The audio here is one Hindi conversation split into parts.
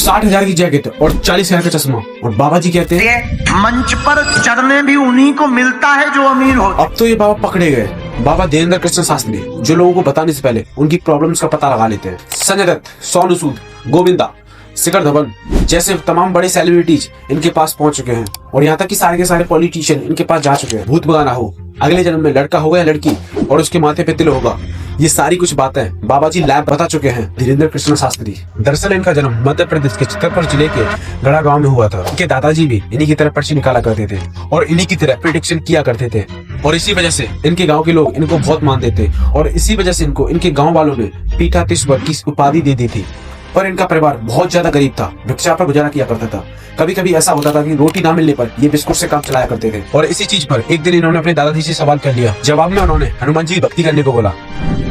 60,000 की जैकेट और 40,000 का चश्मा, और बाबा जी कहते हैं मंच पर चढ़ने भी उन्हीं को मिलता है जो अमीर हो। अब तो ये बाबा पकड़े गए। बाबा देवेंद्र कृष्ण शास्त्री, जो लोगों को बताने से पहले उनकी प्रॉब्लम्स का पता लगा लेते हैं। संजय दत्त, सोनू सूद, गोविंदा, शिखर धवन जैसे तमाम बड़े सेलिब्रिटीज इनके पास पहुंच चुके हैं, और यहाँ तक कि सारे के सारे पॉलिटिशियन इनके पास जा चुके हैं। भूत भगाना हो, अगले जन्म में लड़का होगा या लड़की, और उसके माथे पे तिल होगा, ये सारी कुछ बातें बाबा जी लैब बता चुके हैं धीरेन्द्र कृष्ण शास्त्री। दरअसल इनका जन्म मध्य प्रदेश के चित्रपुर जिले के गढ़ा गांव में हुआ था। इनके दादाजी भी इन्हीं की तरह पर्ची निकाला करते थे और इन्हीं की तरह प्रेडिक्शन किया करते थे, और इसी वजह से इनके गांव के लोग इनको बहुत मानते थे, और इसी वजह से इनको इनके गांव वालों ने पीठाधीश्वर की उपाधि दे दी थी। पर इनका परिवार बहुत ज्यादा गरीब था, भिक्षा पर गुजारा किया करता था। कभी कभी ऐसा होता था कि रोटी ना मिलने पर ये बिस्कुट से काम चलाया करते थे। और इसी चीज पर एक दिन इन्होंने अपने दादाजी से सवाल कर लिया। जवाब में उन्होंने हनुमान जी की भक्ति करने को बोला,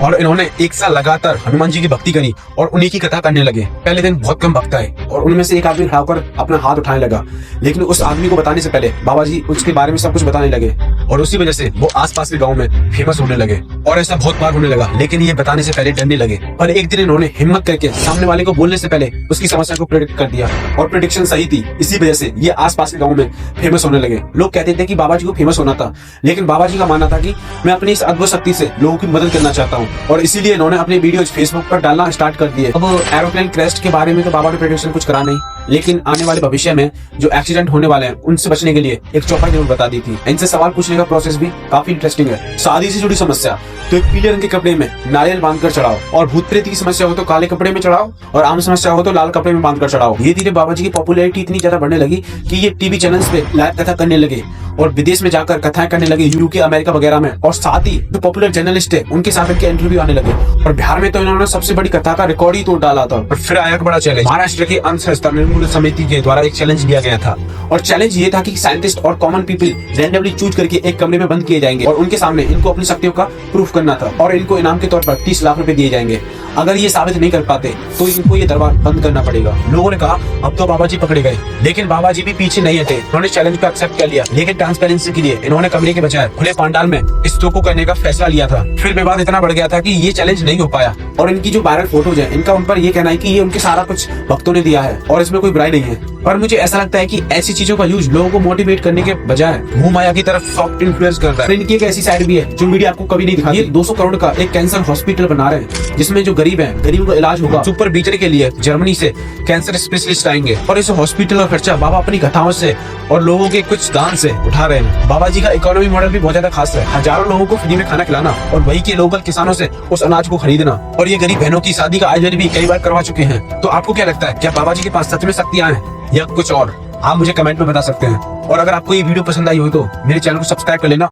और इन्होंने 1 साल लगातार हनुमान जी की भक्ति करी और उन्हीं की कथा करने लगे। पहले दिन बहुत कम भक्त आए, और उनमें से एक आदमी खड़ा होकर अपना हाथ उठाने लगा, लेकिन उस आदमी को बताने से पहले बाबा जी उसके बारे में सब कुछ बताने लगे, और उसी वजह से वो आसपास के गाँव में फेमस होने लगे। और ऐसा बहुत बार होने लगा, लेकिन ये बताने से पहले डरने लगे। पर एक दिन इन्होंने हिम्मत करके सामने वाले को बोलने से पहले उसकी समस्या को प्रेडिक्ट कर दिया, और प्रेडिक्शन सही थी। इसी वजह से ये आसपास के गांव में फेमस होने लगे। लोग कहते थे कि बाबा जी को फेमस होना था, लेकिन बाबा जी का मानना था कि मैं अपनी इस अद्भुत शक्ति से लोगों की मदद करना चाहता हूं, और इसीलिए इन्होंने अपने वीडियोज फेसबुक पर डालना स्टार्ट कर दिए। अब एरोप्लेन क्रैश के बारे में तो बाबा ने प्रेडिक्शन कुछ करा नहीं, लेकिन आने वाले भविष्य में जो एक्सीडेंट होने वाले हैं उनसे बचने के लिए एक चौपाई जरूर बता दी थी। इनसे सवाल पूछने का प्रोसेस भी काफी इंटरेस्टिंग है। शादी से जुड़ी समस्या तो एक पीले रंग के कपड़े में नारियल बांधकर चढ़ाओ, और भूत प्रेत की समस्या हो तो काले कपड़े में चढ़ाओ, और आम समस्या हो तो लाल कपड़े में बांधकर चढ़ाओ। धीरे धीरे बाबा जी की पॉपुलैरिटी इतनी ज्यादा बढ़ने लगी कि ये टीवी चैनल्स पे लाइव कथा करने लगे, और विदेश में जाकर कथाएं करने लगे, यूके, अमेरिका वगैरह में। और साथ ही जो पॉपुलर जर्नलिस्ट है उनके साथ इनके इंटरव्यू आने लगे, और बिहार में तो इन्होंने सबसे बड़ी कथा का रिकॉर्ड ही तोड़ डाला था। और फिर आया एक बड़ा चैलेंज। महाराष्ट्र के अंधश्रद्धा निर्मूलन समिति के द्वारा एक चैलेंज लिया गया था, और चैलेंज ये था कि साइंटिस्ट और कॉमन पीपल रैंडमली चूज करके एक कमरे में बंद किए जाएंगे, और उनके सामने इनको अपनी शक्तियों का प्रूफ करना था, और इनको इनाम के तौर पर 30 लाख रुपए दिए जाएंगे। अगर ये साबित नहीं कर पाते तो इनको ये दरबार बंद करना पड़ेगा। लोगों ने कहा अब तो बाबा जी पकड़े गए, लेकिन बाबा जी भी पीछे नहीं हटे। उन्होंने चैलेंज को एक्सेप्ट कर लिया, लेकिन ट्रांसपेरेंसी के लिए इन्होंने कमरे के बजाय खुले पंडाल में इस शो को करने का फैसला लिया था। फिर विवाद इतना बढ़ गया था कि ये चैलेंज नहीं हो पाया, और इनकी जो वायरल फोटोज है इनका उन पर ये कहना है कि ये उनके सारा कुछ भक्तों ने दिया है, और इसमें कोई बुराई नहीं है। पर मुझे ऐसा लगता है कि ऐसी चीजों का यूज लोगों को मोटिवेट करने के बजाय मुंह माया की तरफ सॉफ्ट इन्फ्लुएंस करता है। इनकी एक ऐसी साइड भी है जो मीडिया आपको कभी नहीं दिखाती। ये 200 करोड़ का एक कैंसर हॉस्पिटल बना रहे हैं, जिसमें जो गरीब है गरीबों का इलाज होगा। सुपर बेचने के लिए जर्मनी से कैंसर स्पेशलिस्ट आएंगे, और इस हॉस्पिटल का खर्चा बाबा अपनी कथाओं से और लोगों के कुछ दान से उठा रहे हैं। बाबा जी का इकोनॉमी मॉडल भी बहुत ज्यादा खास है। हजारों लोगों को फ्री में खाना खिलाना, और वही के लोकल किसानों से उस अनाज को खरीदना, और ये गरीब बहनों की शादी का आयोजन भी कई बार करवा चुके हैं। तो आपको क्या लगता है, क्या बाबा जी के पास सच में शक्तियां हैं या कुछ और? आप मुझे कमेंट में बता सकते हैं। और अगर आपको ये वीडियो पसंद आई हो तो मेरे चैनल को सब्सक्राइब कर लेना।